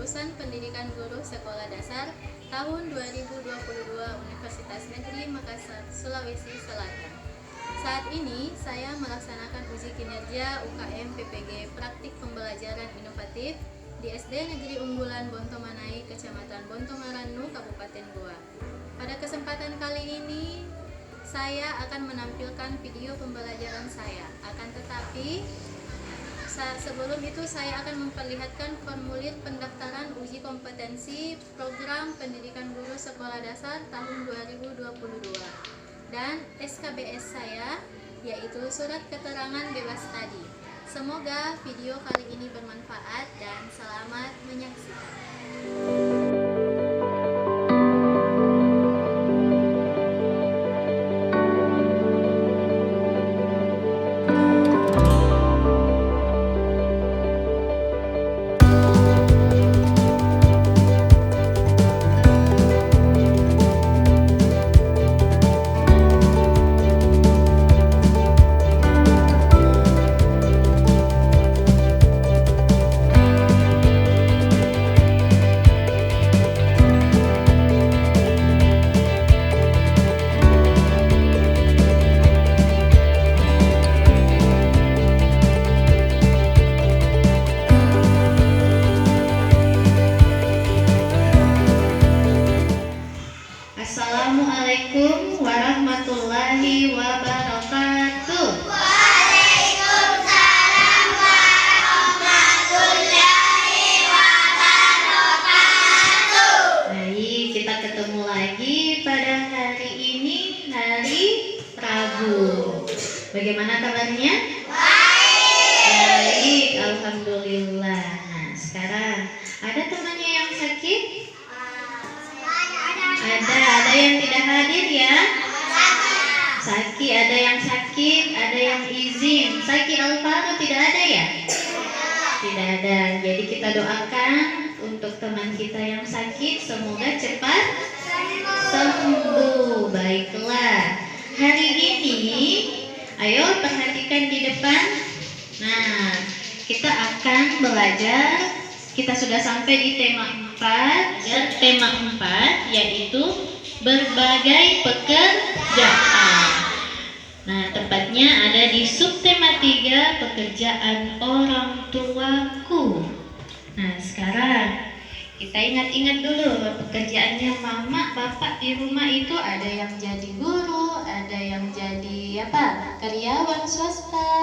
Jurusan Pendidikan Guru Sekolah Dasar tahun 2022 Universitas Negeri Makassar, Sulawesi Selatan. Saat ini saya melaksanakan uji kinerja UKM PPG Praktik Pembelajaran Inovatif di SD Negeri Unggulan Bontomanai, Kecamatan Bontomaranu, Kabupaten Goa. Pada kesempatan kali ini saya akan menampilkan video pembelajaran saya. Akan tetapi sebelum itu saya akan memperlihatkan formulir pendaftaran uji kompetensi Program Pendidikan Guru Sekolah Dasar tahun 2022 dan SKBS saya, yaitu Surat Keterangan Bebas Tadi. Semoga video kali ini bermanfaat dan selamat menyaksikan. Assalamualaikum warahmatullahi wabarakatuh. Waalaikumsalam warahmatullahi wabarakatuh. Baik, kita ketemu lagi pada hari ini, hari Rabu. Bagaimana kabarnya? Baik, alhamdulillah. Nah, sekarang ada temannya yang sakit? Ada yang tidak hadir ya? Sakit, ada yang sakit, ada yang izin. Sakit Alvaro tidak ada ya? Tidak ada. Jadi kita doakan untuk teman kita yang sakit, semoga cepat sembuh. Baiklah. Hari ini, ayo perhatikan di depan. Nah, kita akan belajar. Kita sudah sampai di tema 4, tema 4 yaitu berbagai pekerjaan. Nah, tepatnya ada di subtema 3, pekerjaan orang tuaku. Nah, sekarang kita ingat-ingat dulu pekerjaannya mama, bapak di rumah itu ada yang jadi guru, ada yang jadi karyawan swasta,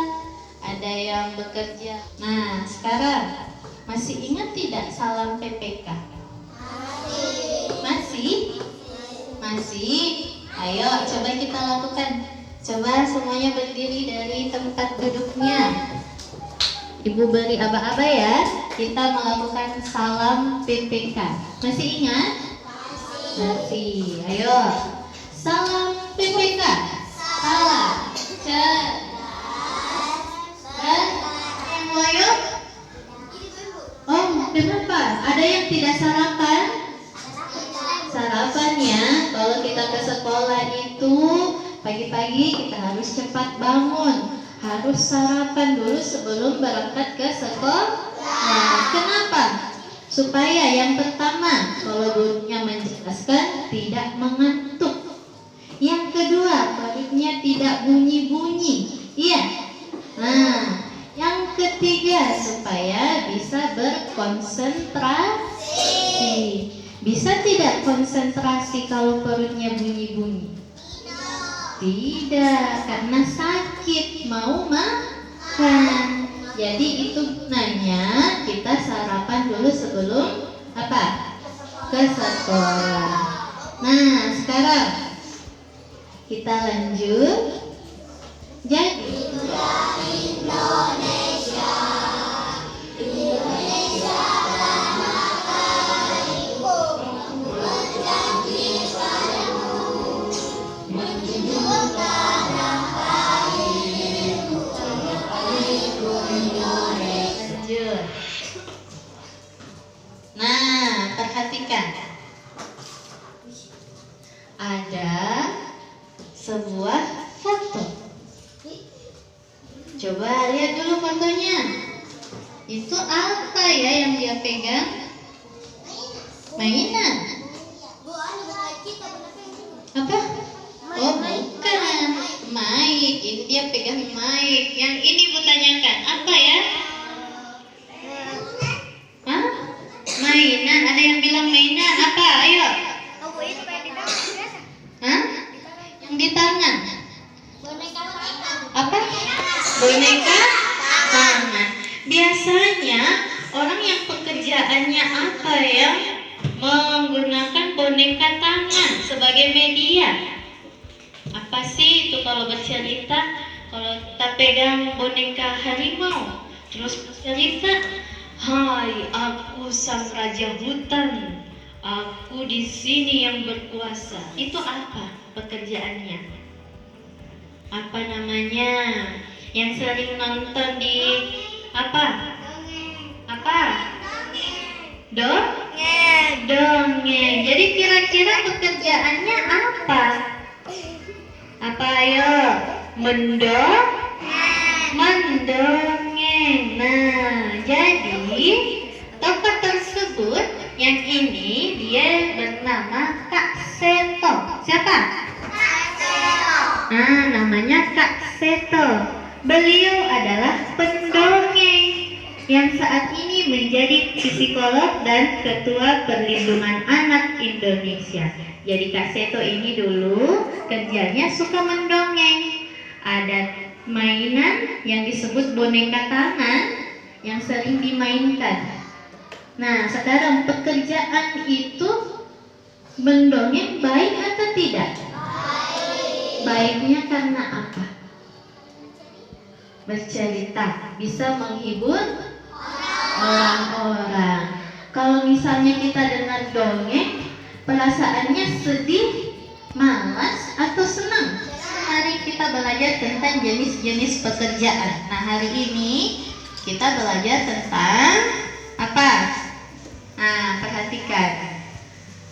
ada yang bekerja. Nah, sekarang masih ingat tidak salam PPK? Masih? Ayo coba kita lakukan. Coba semuanya berdiri dari tempat duduknya. Ibu beri aba-aba ya. Kita melakukan salam PPK. Masih ingat? Masih. Ayo. Salam PPK. Salam. Ayo. Oh, kenapa? Ada yang tidak sarapan? Sarapannya, kalau kita ke sekolah itu pagi-pagi kita harus cepat bangun, harus sarapan dulu sebelum berangkat ke sekolah. Nah, kenapa? Supaya yang pertama, kalau gurunya menjelaskan tidak mengantuk. Yang kedua, perutnya tidak bunyi-bunyi. Iya. Nah, yang ketiga, supaya bisa berkonsentrasi. Bisa tidak konsentrasi kalau perutnya bunyi-bunyi? Tidak, karena sakit, mau makan. Jadi itu gunanya kita sarapan dulu sebelum ke sekolah. Nah, sekarang kita lanjut. Jadi Indonesia dan negariku berjanji padamu menjunjungkan negariku Indonesia. Lanjut. Nah, perhatikan. Ada sebuah foto. Coba lihat dulu fotonya. Itu apa ya yang dia pegang? Mainan. Apa? Oh, bukan. Mic. Ini dia pegang mic. Yang ini Bu tanyakan, apa ya? Hah? Mainan. Ada yang bilang mainan. Apa? Ayo. Hah? Yang di tangan. Apa? Boneka tangan. Biasanya orang yang pekerjaannya apa ya? Menggunakan boneka tangan sebagai media. Apa sih itu kalau bercerita? Kalau kita pegang boneka harimau, terus bercerita, hai, aku sang raja hutan, aku di sini yang berkuasa. Itu apa pekerjaannya? Apa namanya? Yang sering nonton di apa? Apa? Dongeng. Jadi kira-kira pekerjaannya apa? Apa ayo? Mendongeng. Nah, jadi tokoh tersebut yang ini dia bernama Kak Seto. Siapa? Nah, namanya Kak Seto. Beliau adalah pendongeng yang saat ini menjadi psikolog dan ketua perlindungan anak Indonesia. Jadi Kak Seto ini dulu kerjanya suka mendongeng. Ada mainan yang disebut boneka tangan yang sering dimainkan. Nah, sekarang pekerjaan itu mendongeng baik atau tidak? Baiknya karena apa? Bercerita, bisa menghibur orang-orang. Kalau misalnya kita dengar dongeng, perasaannya sedih, malas, atau senang? Mari kita belajar tentang jenis-jenis pekerjaan. Nah, hari ini kita belajar tentang apa? Nah, perhatikan.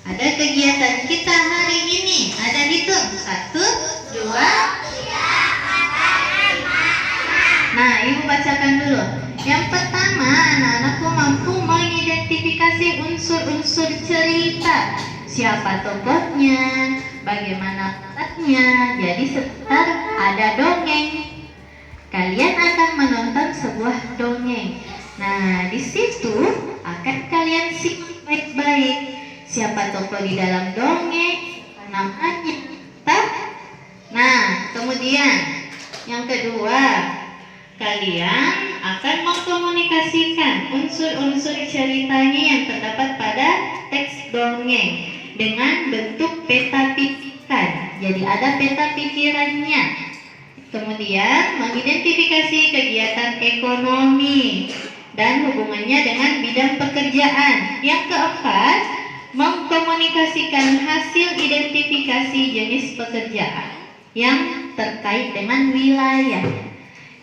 Ada kegiatan kita hari ini. Ada hitung 1, 2. Nah, Ibu bacakan dulu. Yang pertama, anak-anakku mampu mengidentifikasi unsur-unsur cerita. Siapa tokohnya, bagaimana plotnya. Jadi sebentar ada dongeng. Kalian akan menonton sebuah dongeng. Nah, di situ akan kalian simak baik-baik. Siapa tokoh di dalam dongeng, namanya. Nah, kemudian yang kedua, kalian akan mengkomunikasikan unsur-unsur ceritanya yang terdapat pada teks dongeng dengan bentuk peta pikiran. Jadi ada peta pikirannya. Kemudian mengidentifikasi kegiatan ekonomi dan hubungannya dengan bidang pekerjaan. Yang keempat, mengkomunikasikan hasil identifikasi jenis pekerjaan yang terkait dengan wilayah.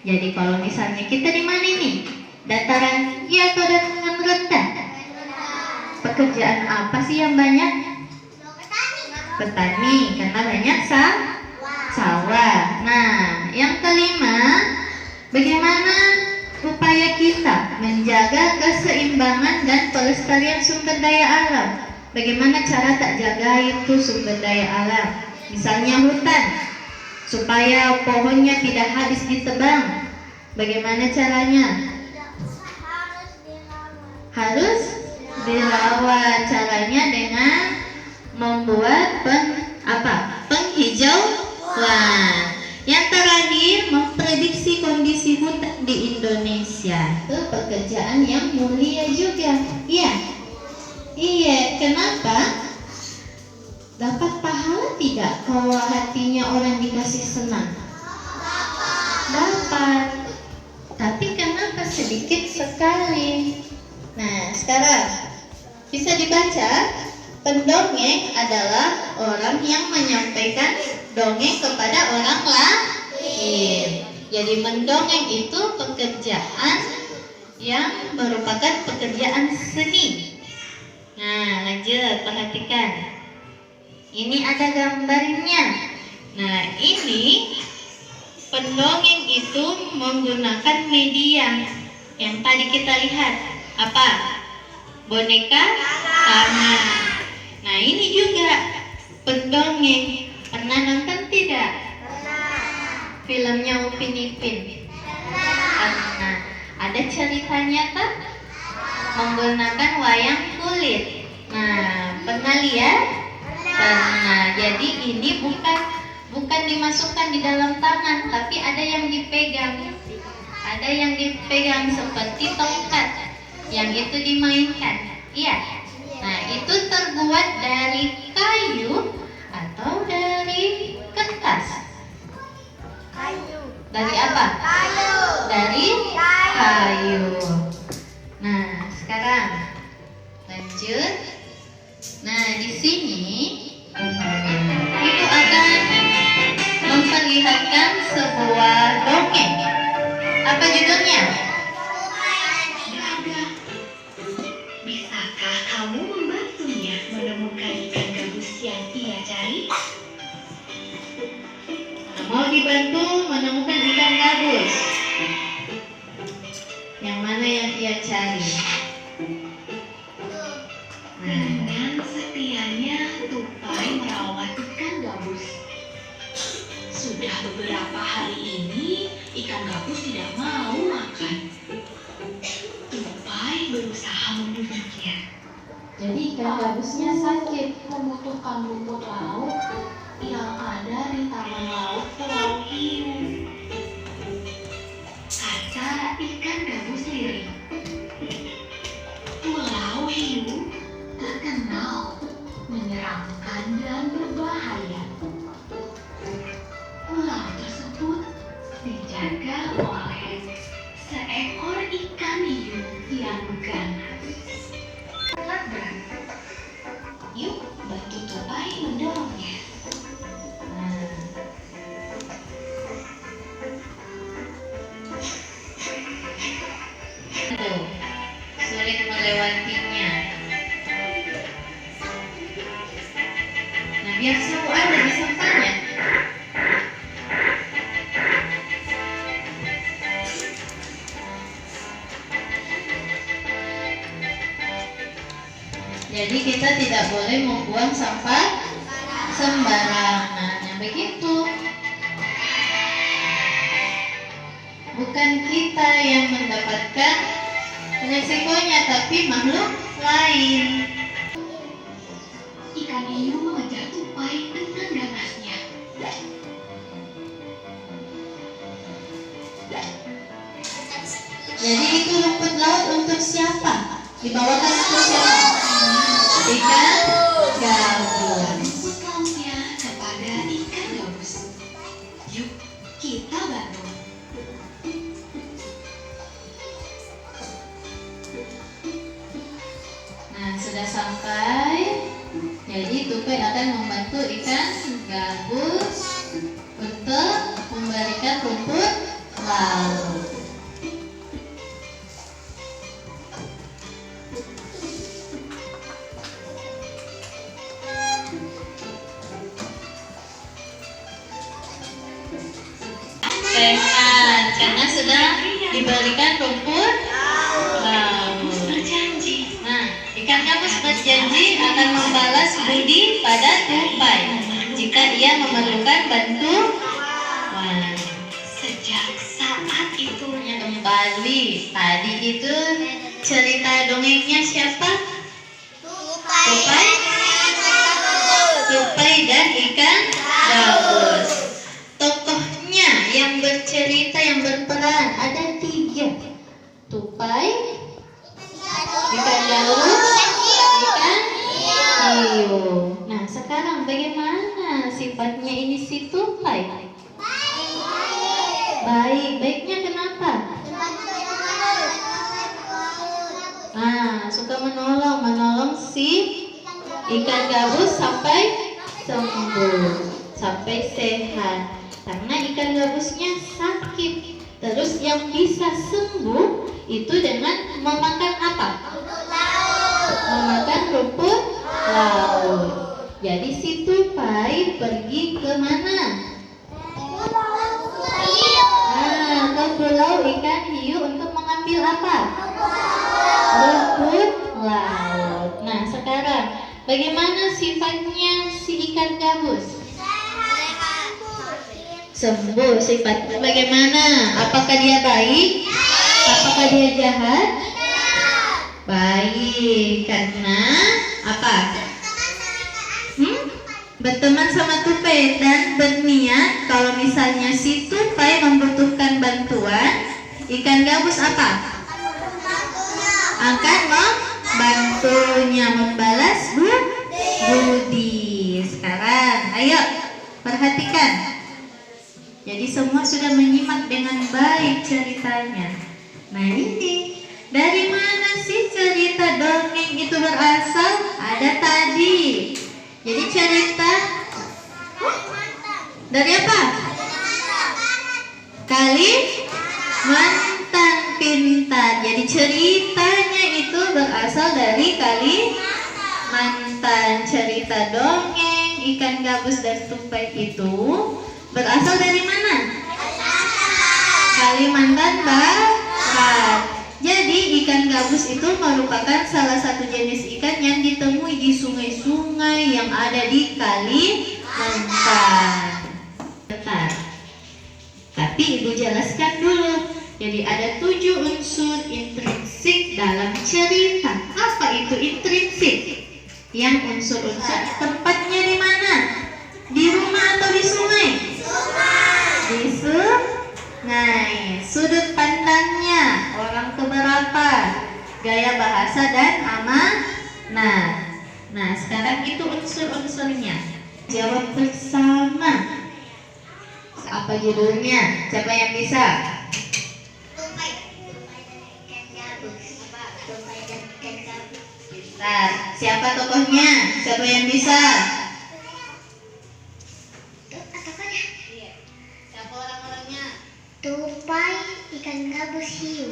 Jadi kalau misalnya kita di mana nih? Dataran tinggi atau dataran rendah? Pekerjaan apa sih yang banyak? Petani, karena banyak sawah. Nah, yang kelima, bagaimana upaya kita menjaga keseimbangan dan pelestarian sumber daya alam? Bagaimana cara tak jaga itu sumber daya alam? Misalnya hutan, supaya pohonnya tidak habis ditebang. Bagaimana caranya? Harus dirawat. Caranya dengan membuat penghijauan. Yang terakhir, memprediksi kondisi hutan di Indonesia. Itu pekerjaan yang mulia juga. Iya, kenapa? Dapat pahala tidak kalau hatinya orang dikasih senang? Dapat. Tapi kenapa sedikit sekali? Nah, sekarang bisa dibaca. Pendongeng adalah orang yang menyampaikan dongeng kepada orang lain. Jadi mendongeng itu pekerjaan yang merupakan pekerjaan seni. Nah, lanjut, perhatikan. Ini ada gambarnya. Nah, ini pendongeng itu menggunakan media yang tadi kita lihat. Apa? Boneka Sama. Nah, ini juga pendongeng. Pernah nonton tidak? Filmnya Upin Ipin. Pernah. Ada ceritanya tak? Menggunakan wayang kulit. Nah, pernah lihat? Pernah. Jadi ini bukan dimasukkan di dalam tangan, tapi ada yang dipegang. Ada yang dipegang seperti tongkat, yang itu dimainkan. Iya. Nah, itu terbuat dari kayu atau dari kertas? Dari apa? Dari kayu. Nah, sekarang lanjut. Nah, di sini itu akan memperlihatkan sebuah dongeng. Apa judulnya? Bisakah kamu membantunya menemukan ikan gabus yang ia cari? Mau dibantu menemukan ikan gabus. Yang mana yang ia cari? Dengan setianya Tupai merawat ikan gabus. Sudah beberapa hari ini ikan gabus tidak mau makan. Tupai berusaha membujuknya. Jadi ikan gabusnya sakit. Membutuhkan rumput laut yang ada di taman laut Pulau Hiu. Kata ikan gabus lirih. Pulau Hiu terkenal menyeramkan dan berbahaya. Pulau tersebut dijaga oleh seekor ikan hiu yang ganas. Sangat berat. Yuk bantu Tupai mendorongnya. Tuh, sulit melewatinya. Nah, biar seru ada di sampahnya. Jadi kita tidak boleh membuang sampah sembarangan. Nah, begitu. Bukan kita yang mendapatkan resikonya, tapi makhluk lain. Ikan hiu mengejar Tupai dengan ganasnya. Jadi itu rumput laut untuk siapa? Dibawakan untuk siapa? Ikan gabus. Rumput lautnya kepada ikan gabus. Yuk kita bantu. Nah, sudah sampai. Jadi Tupai akan membantu ikan gabus untuk memberikan rumput laut. Sehat, karena sudah diberikan rumput laut. Berjanji. Nah, ikan gabus berjanji akan membalas budi pada Tupai jika ia memerlukan bantuan. Sejak saat itu Kembali, tadi itu cerita dongengnya siapa? Tupai? Tupai dan ikan gabus. Tokohnya yang bercerita, yang berperan ada 3. Tupai, ikan gabus, ikan hiu. Nah, sekarang bagaimana sifatnya ini si Tupai? Baik, baiknya kenapa? Suka menolong si ikan gabus sampai sembuh, sampai sehat. Karena ikan gabusnya sakit. Terus yang bisa sembuh itu dengan memakan apa? Memakan rumput laut. Jadi si Tupai pergi ke mana? Ke pulau ikan hiu untuk mengambil apa? Rumput laut. Nah, sekarang Bagaimana sifatnya si ikan gabus? Sembuh sifatnya. Bagaimana? Apakah dia baik? Apakah dia jahat? Baik, karena apa? Berteman sama tupai dan berniat kalau misalnya si tupai membutuhkan bantuan, ikan gabus apa? Akan membantunya, membalas budi. Sekarang, ayo perhatikan. Jadi semua sudah menyimak dengan baik ceritanya. Nah ini, dari mana sih cerita dongeng itu berasal? Ada tadi. Jadi cerita dari apa? Kalimantan Pintar. Jadi ceritanya itu berasal dari Kalimantan. Cerita dongeng ikan gabus dan tupai itu berasal dari mana? Kalimantan Barat. Jadi ikan gabus itu merupakan salah satu jenis ikan yang ditemui di sungai-sungai yang ada di Kalimantan. Bentar. Tapi Ibu jelaskan dulu. Jadi ada 7 unsur intrinsik dalam cerita. Apa itu intrinsik? Yang unsur-unsur tempatnya di mana? Di rumah atau di sungai? Di sungai. Sudut pandangnya orang keberapa? Gaya bahasa dan amanah. Nah, sekarang itu unsur-unsurnya. Jawab bersama. Apa judulnya? Siapa yang bisa? Bentar. Siapa tokohnya? Siapa yang bisa? Siapa orang-orangnya? Tupai, ikan gabus, hiu.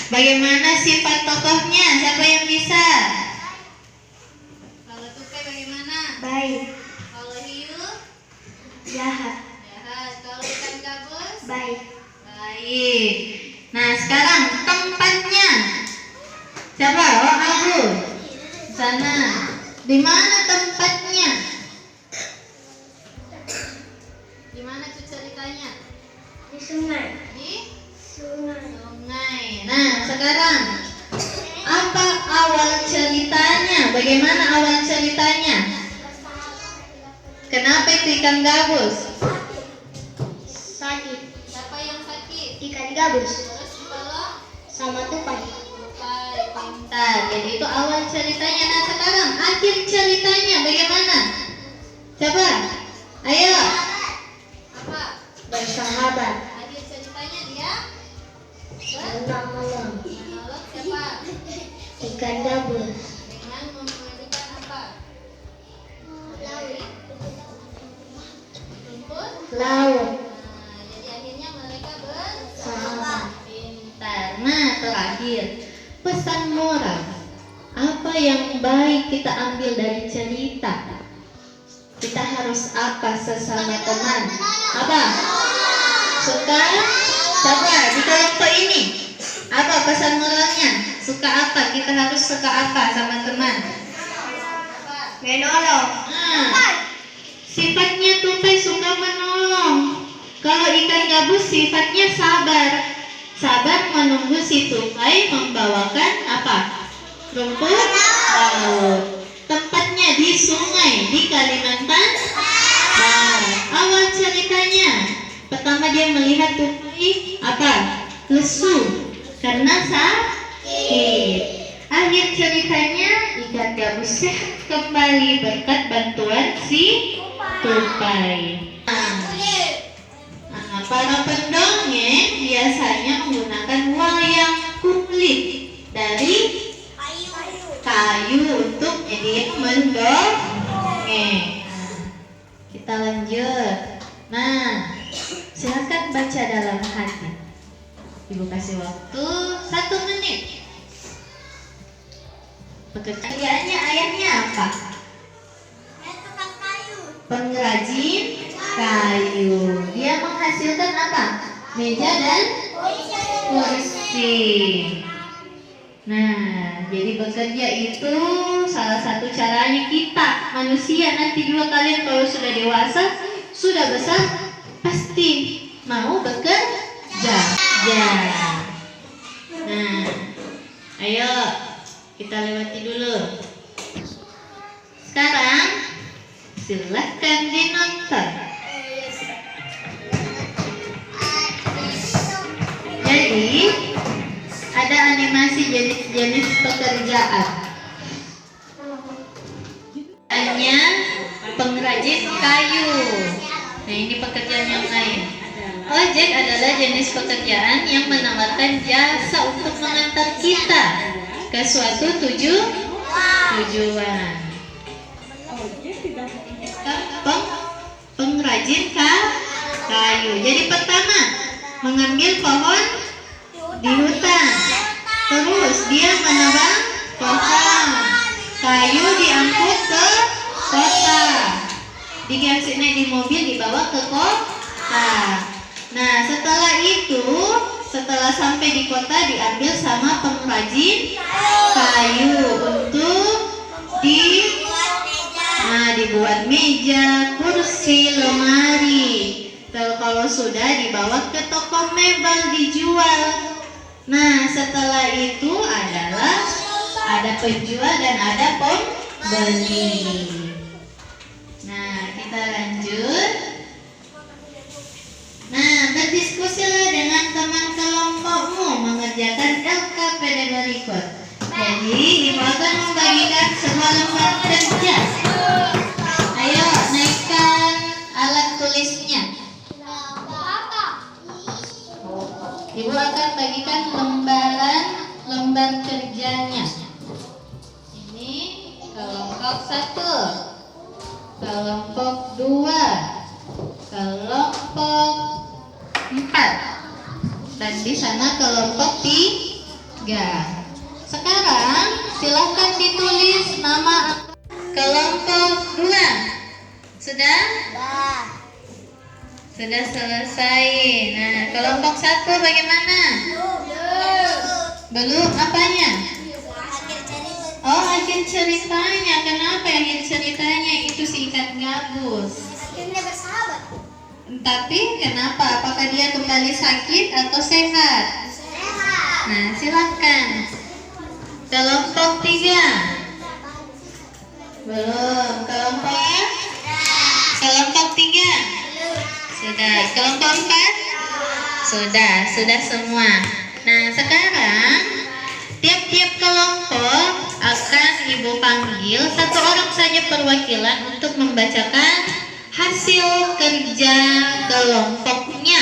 Bagaimana sifat tokohnya? Siapa yang bisa? Kalau tupai bagaimana? Baik, Kalau hiu? jahat, Jahat. Kalau ikan gabus? baik. Baik. Nah sekarang tempatnya. Siapa? Oh Abu. Sana. Di mana tempatnya? Di mana tuh ceritanya? Di sungai. Di Sungai. sungai. Nah sekarang apa awal ceritanya? Bagaimana awal ceritanya? Kenapa itu ikan gabus? Sakit. Siapa yang sakit? Ikan gabus Terus kalau sama tupai. tupai pintar. Jadi itu awal ceritanya. Nah sekarang akhir ceritanya bagaimana? Coba. Ayo. Apa? Bersahabat. Akhir ceritanya dia Menolong menolong siapa? ikan gabus. Dengan memberikan apa? Rumput. Laut. Nah, jadi akhirnya mereka Sahabat. pintar. Nah terakhir pesan moral. Apa yang baik kita ambil dari cerita? Kita harus apa sesama teman? Apa? Suka? Coba di kelompok ini. Apa pesan moralnya? Suka apa? Kita harus suka apa sama teman? Menolong. Sifatnya tupai suka menolong. Kalau ikan gabus sifatnya sabar. Sabar menunggu si tupai membawakan apa? Rumput laut. Tempatnya di sungai di Kalimantan Barat. Awal ceritanya, pertama dia melihat tupai apa? Lesu karena sakit. Akhir ceritanya ikan gabus sehat kembali berkat bantuan si tupai. Nah, para pendongeng biasanya menggunakan wayang kulit dari kayu untuk jadi mendongeng. Kita lanjut. Nah, silakan baca dalam hati. Ibu kasih waktu 1 menit. Pekerjaannya ayahnya apa? Pengrajin kayu. Dia menghasilkan apa? Meja dan kursi. Nah, jadi bekerja itu salah satu caranya kita manusia. Nanti juga kalian kalau sudah dewasa, sudah besar, pasti mau bekerja. Nah, ayo kita lewati dulu. Sekarang silahkan dinonton. Jadi ada animasi jenis-jenis pekerjaan. Hanya pengrajin kayu. Nah, ini pekerjaan yang lain. Ojek adalah jenis pekerjaan yang menawarkan jasa untuk mengantar kita ke suatu tujuan. Pengrajin kayu. Jadi pertama, mengambil pohon di hutan. Terus dia menebang pohon. Kayu diangkut ke kota. Dikasihnya di mobil dibawa ke kota. Nah, setelah sampai di kota diambil sama pengrajin kayu untuk dibuat meja, kursi, lemari. Kalau sudah dibawa ke toko mebel dijual. Nah, setelah itu ada penjual dan ada pembeli. Nah, kita lanjut. Nah, berdiskusilah dengan teman kelompokmu mengerjakan LKPD berikut. Jadi, ibu akan membagikan sebuah lembar kerja. Ayo, naikkan alat tulisnya. Ibu akan bagikan lembar kerjanya. Ini kelompok 1, kelompok 2, kelompok 4, dan di sana kelompok 3. Sekarang silahkan ditulis nama kelompok 2. Sudah? Sudah selesai. Nah, kelompok 1 bagaimana? Belum apanya? Oh, akhir ceritanya. Kenapa akhir ceritanya itu seikat gabus? Akhirnya bersahabat. Tapi kenapa? Apakah dia kembali sakit atau sehat? Sehat. Nah, silakan. Kelompok 3. Belum. Kelompok 3. Sudah. Kelompok 4. Sudah semua. Nah, sekarang tiap-tiap kelompok akan ibu panggil satu orang saja perwakilan untuk membacakan hasil kerja kelompoknya.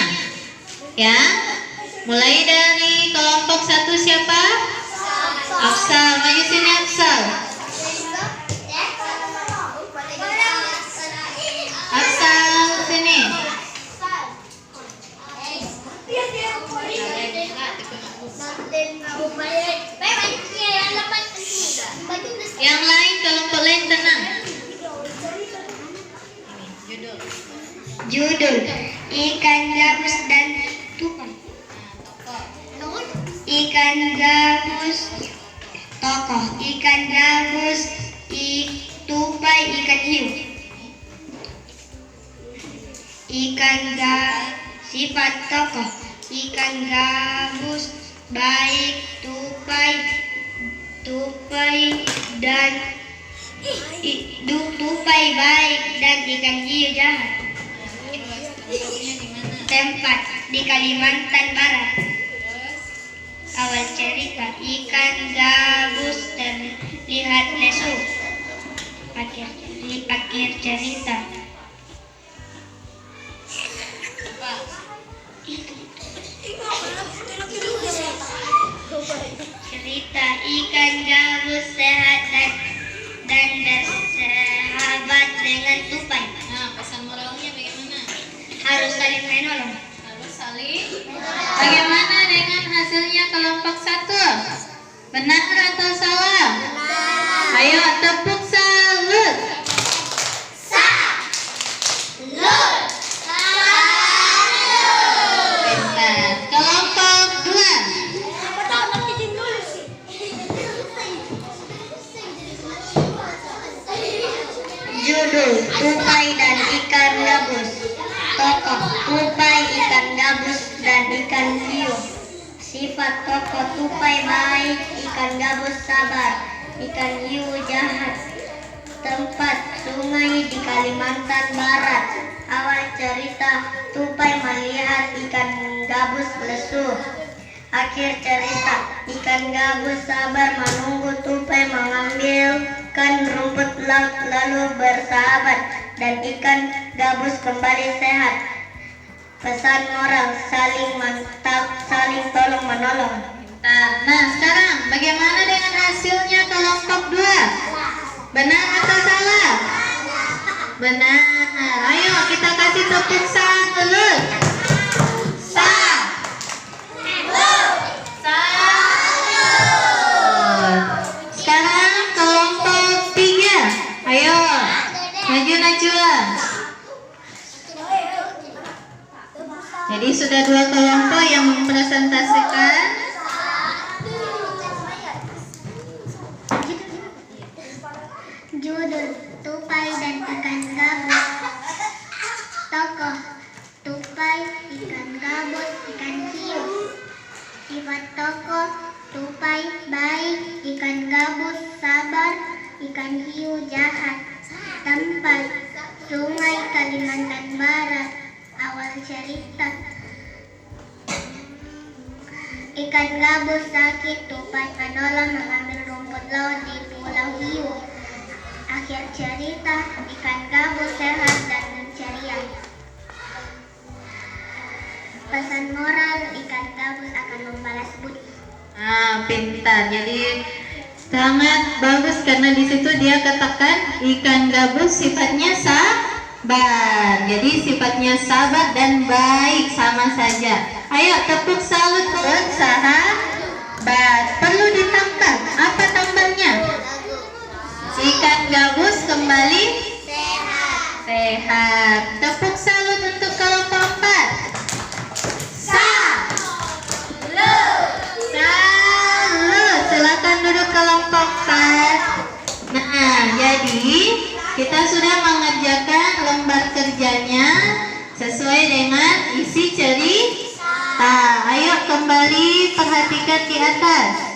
Ya. Mulai dari kelompok 1 siapa? Afsal, maju sini Afsal. Afsal sini. Yang lain kelompok lain tenang. Judul ikan gabus dan tupai. Ikan gabus tokoh. Ikan gabus tupai ikan hiu. Sifat tokoh. Ikan gabus baik, tupai baik dan ikan hiu jahat. Tempat di Kalimantan Barat. Awal cerita, ikan gabus terlihat lesu. Akhir cerita. Cerita ikan gabus sehat dan bersahabat dengan tupai. Nah, pesan moralnya bagaimana? Harus saling menolong. Harus saling. Bagaimana dengan hasilnya kelompok 1? Benar atau salah? Ayo tepuk salut. Pintar. Kelompok 2. Judul: Tupai dan Ikan Gabus. Tokoh: tupai, ikan gabus, dan ikan hiu. Sifat tokoh: tupai baik, ikan gabus sabar, ikan hiu jahat. Tempat: sungai di Kalimantan Barat. Awal cerita: tupai melihat ikan gabus lesu. Akhir cerita: ikan gabus sabar menunggu tupai mengambilkan rumput laut lalu bersahabat, dan ikan gabus kembali sehat. Pesan moral: saling mantap, saling tolong menolong. Nah, sekarang bagaimana dengan hasilnya kelompok 2? Benar atau salah? Benar. Ayo kita kasih tepuk tangan dulu. Sah. Sekarang kelompok 3. Ayo, maju Najwa. Jadi sudah 2 kelompok yang mempresentasikan. Judul: tupai dan ikan gabus. Tokoh: tupai, ikan gabus, ikan hiu. Sifat tokoh: tupai baik, ikan gabus sabar, ikan hiu jahat. Tempat: sungai Kalimantan Barat. Awal cerita: ikan gabus sakit, tupai menolong mengambil rumput laut di Pulau Hiu. Akhir cerita: ikan gabus sehat dan ceria. Pesan moral: ikan gabus akan membalas budi. Pintar. Jadi sangat bagus karena di situ dia katakan ikan gabus sifatnya sabar. Jadi sifatnya sabar dan baik sama saja. Ayo tepuk salut bersahabat. Perlu ditambah. Apa tambahnya? Ikan gabus kembali sehat. Tepuk salut untuk kelompok 4. Silakan duduk kelompok 4. Nah, jadi kita sudah mengerjakan lembar kerjanya sesuai dengan isi cerita. Ayo kembali perhatikan di atas.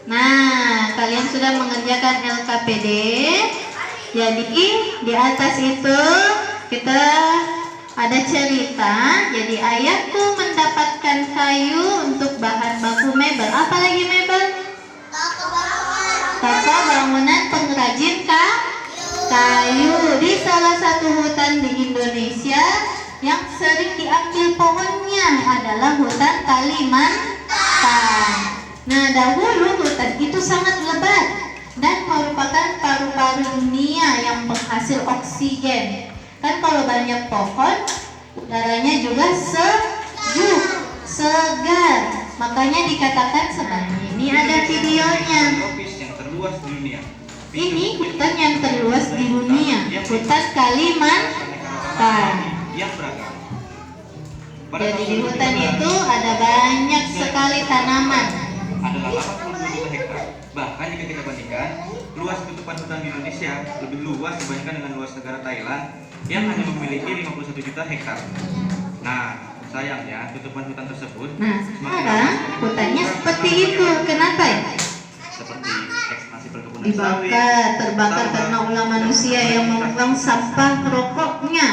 Nah, kalian sudah mengerjakan LKPD. Jadi di atas itu kita ada cerita. Jadi ayahku mendapatkan kayu untuk bahan baku mebel. Apa lagi mebel? Toko bangunan pengrajin kayu di salah satu hutan di Indonesia yang sering diambil pohonnya adalah hutan Kalimantan. Nah, dahulu hutan itu sangat lebat dan merupakan paru-paru dunia yang penghasil oksigen. Kan kalau banyak pohon, udaranya juga sejuk, segar. Makanya dikatakan sebagai ini ada videonya. Tropis yang terluas di dunia. Ini hutan yang terluas di dunia, hutan Kalimantan. Yang beragam. Jadi di hutan itu ada banyak sekali tanaman. Adalah 82 juta hektar. Bahkan jika kita bandingkan, luas tutupan hutan di Indonesia lebih luas dibandingkan dengan luas negara Thailand yang hanya memiliki 51 juta hektar. Nah, sayangnya tutupan hutan tersebut sekarang hutannya seperti itu. Kenapa ya? Seperti ekspansi perkebunan Dibakar, terbakar karena ulah manusia yang membuang sampah rokoknya.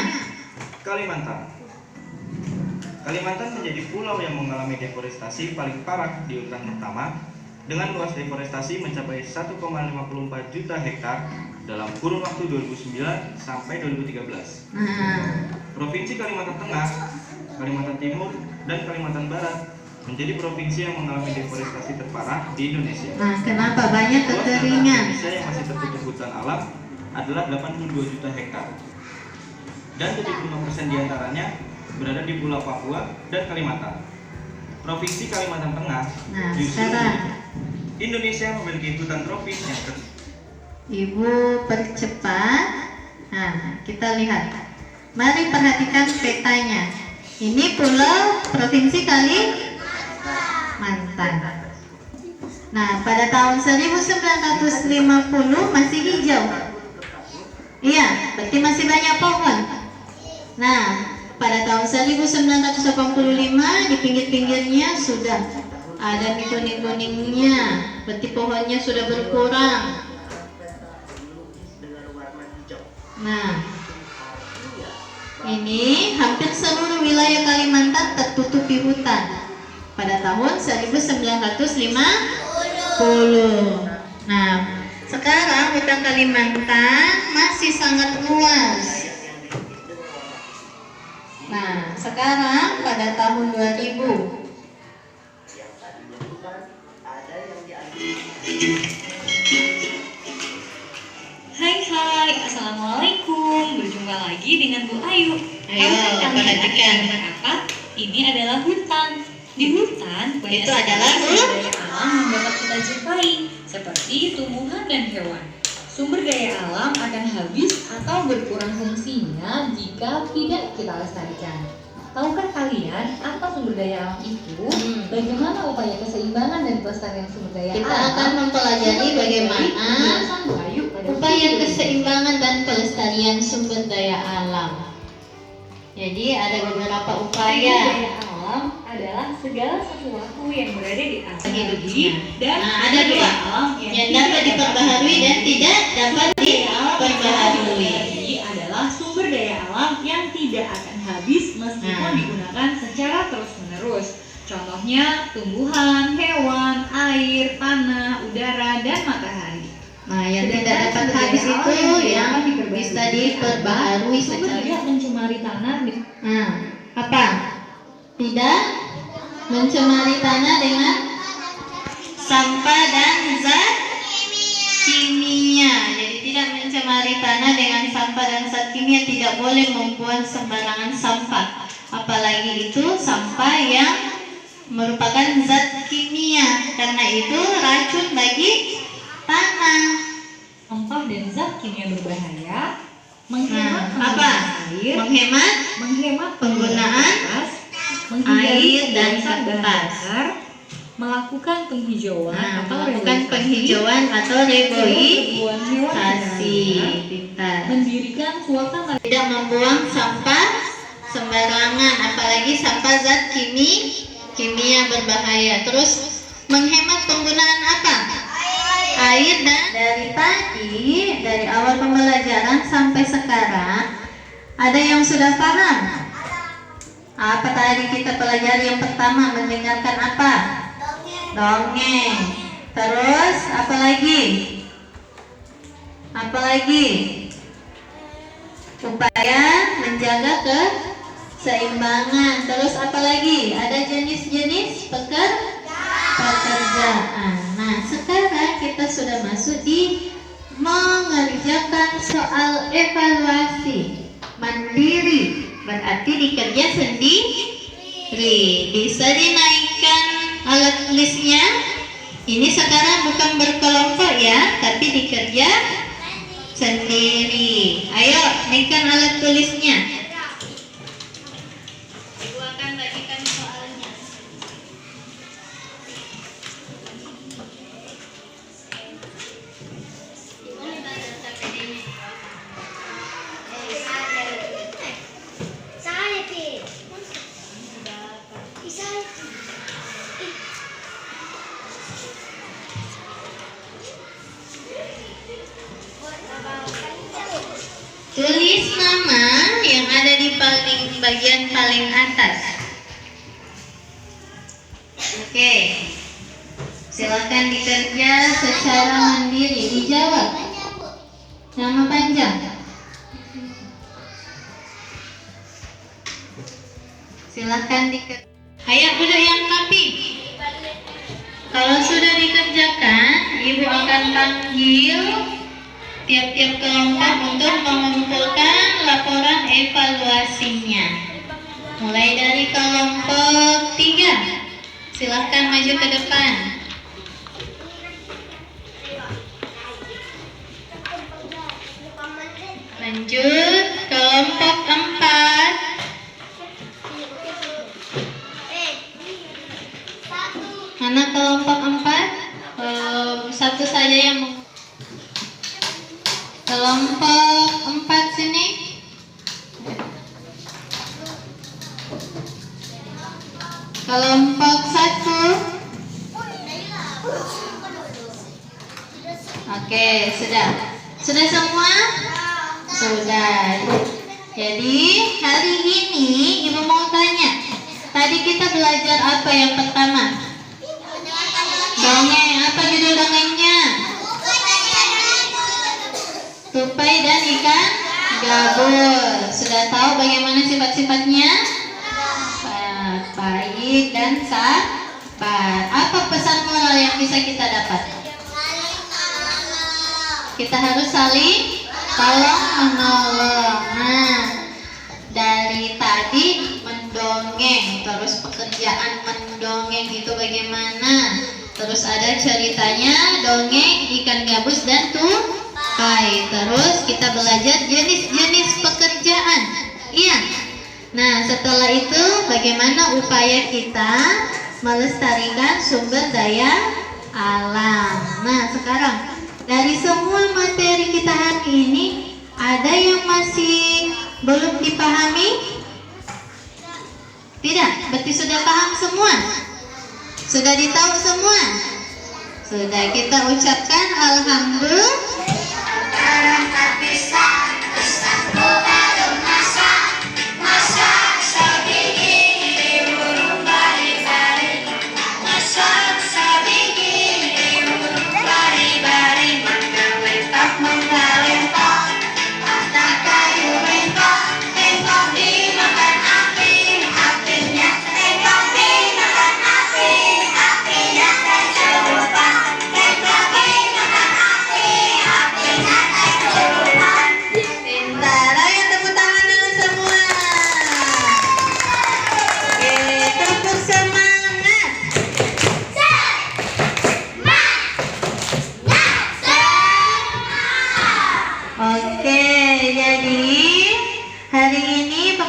Kalimantan menjadi pulau yang mengalami deforestasi paling parah di urutan pertama dengan luas deforestasi mencapai 1,54 juta hektar dalam kurun waktu 2009 sampai 2013. Provinsi Kalimantan Tengah, Kalimantan Timur, dan Kalimantan Barat menjadi provinsi yang mengalami deforestasi terparah di Indonesia. Nah, kenapa banyak kekeringan? Indonesia yang masih tertutup hutan alam adalah 82 juta hektar. Dan 75% diantaranya berada di Pulau Papua dan Kalimantan. Provinsi Kalimantan Tengah justru Indonesia memiliki hutan tropis yang Ibu percepat. Nah, kita lihat. Mari perhatikan petanya. Ini pulau provinsi Kalimantan. Nah, pada tahun 1950 masih hijau. Iya, berarti masih banyak pohon. Nah, pada tahun 1985 di pinggir-pinggirnya sudah ada kuning-kuningnya, berarti pohonnya sudah berkurang. Nah, ini hampir seluruh wilayah Kalimantan tertutupi hutan pada tahun 1950. Nah, sekarang hutan Kalimantan masih sangat luas. Nah, sekarang pada tahun 2000 Hai, assalamualaikum. Berjumpa lagi dengan Bu Ayu. Ayo, perhatikan. Apa? Ini adalah hutan. Di hutan banyak Itu adalah sumber daya alam yang dapat kita jumpai, seperti tumbuhan dan hewan. Sumber daya alam akan habis atau berkurang fungsinya jika tidak kita lestarikan. Tahukah kalian apa sumber daya alam itu? Bagaimana upaya keseimbangan dan pelestarian sumber daya kita alam? akan mempelajari bagaimana upaya keseimbangan dan pelestarian sumber daya alam. Jadi ada beberapa Sumber upaya. daya alam adalah segala sesuatu yang berada di alam Hidupnya. dan Nah, ada dua yang dapat diperbaharui dan tidak dapat diperbaharui. Jadi adalah sumber daya alam yang tidak akan habis meskipun digunakan secara terus-menerus. Contohnya tumbuhan, hewan, air, tanah, udara, dan matahari. Nah, yang tidak dapat habis itu yang bisa diperbaharui Sumber secara. daya mencemari tanah Nah, apa? Tidak mencemari tanah dengan sampah dan zat kimia. Jadi tidak mencemari tanah dengan sampah dan zat kimia, tidak boleh membuang sembarangan sampah. Apalagi itu sampah yang merupakan zat kimia, karena itu racun bagi tanah. sampah dan zat kimia berbahaya, Nah, menghemat apa? air, Menghemat penggunaan penggunaan menghindari air dan pembakaran bahan kertas. bakar, melakukan penghijauan Nah, atau melakukan reboisasi, penghijauan atau ribuan hewan reboisasi. peliharaan, Pintar. mendirikan suasana Tidak membuang sampah sembarangan, apalagi sampah zat kimia berbahaya. Terus menghemat penggunaan apa? Air. Dan dari tadi, dari awal pembelajaran sampai sekarang, ada yang sudah paham? Apa tadi kita pelajari? Yang pertama, mendengarkan apa? Dongeng. Terus apa lagi? Apa lagi? Upaya menjaga keseimbangan. Terus apa lagi? Ada jenis-jenis pekerjaan. Nah, sekarang kita sudah masuk di mengerjakan soal evaluasi mandiri. Berarti dikerja sendiri. Bisa dinaikkan alat tulisnya. Ini sekarang bukan berkelompok ya, tapi dikerja sendiri. Ayo, naikkan alat tulisnya. Ibu akan bagikan soalnya. Tulis nama yang ada di bagian paling atas. Oke. Silakan dikerja secara mandiri. Dijawab. Nama panjang. Silakan dikerja. Ayo duduk yang rapi. Kalau sudah dikerjakan, ibu akan panggil tiap-tiap kelompok untuk mengumpulkan laporan evaluasinya. Mulai dari kelompok 3. Silahkan maju ke depan. Lanjut kelompok 4. Mana kelompok 4? satu saja yang kelompok 4 sini. Kelompok 1. Oke, sudah. Sudah semua? Sudah. Jadi hari ini Ibu mau tanya. Tadi kita belajar apa yang pertama? Dongeng. Apa judul dongengnya? Tupai dan ikan gabus. Sudah tahu bagaimana sifat-sifatnya? Baik dan sabar. Apa pesan moral yang bisa kita dapat? Kita harus saling tolong menolong. Nah, dari tadi mendongeng, terus pekerjaan mendongeng itu bagaimana? Terus ada ceritanya dongeng ikan gabus dan tupai. Terus kita belajar jenis-jenis pekerjaan. Iya. Nah, setelah itu bagaimana upaya kita melestarikan sumber daya alam. Nah, sekarang dari semua materi kita hari ini, ada yang masih belum dipahami? Tidak? Berarti sudah paham semua? Sudah ditahu semua? Sudah, kita ucapkan alhamdulillah.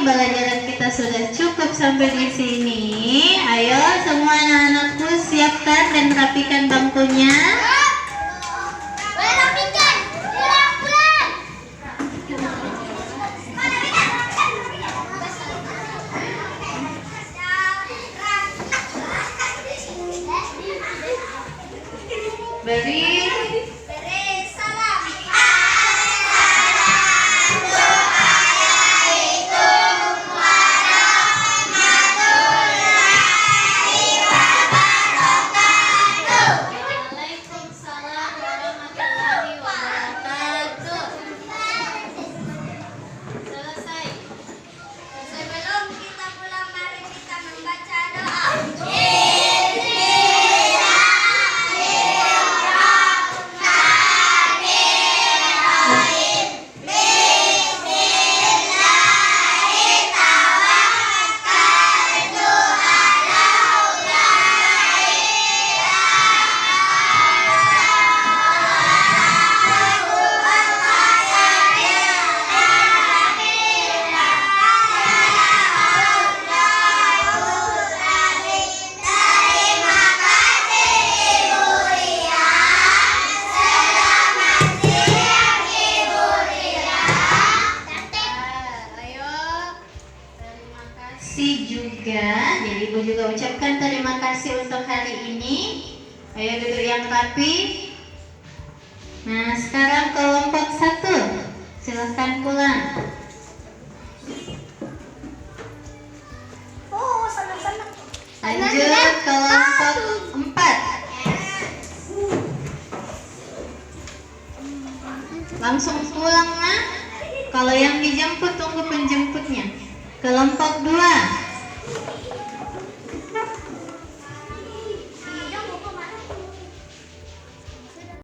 Pembelajaran kita sudah cukup sampai di sini. Ayo semua anak-anakku siapkan dan rapikan bangkunya. Beri juga. Jadi Ibu juga ucapkan terima kasih untuk hari ini. Ayo duduk yang rapi. Nah, sekarang kelompok 1. Silahkan pulang. Lanjut kelompok 4. Langsung pulang, nah. Kalau yang dijemput tunggu penjemputnya. Kelompok 2.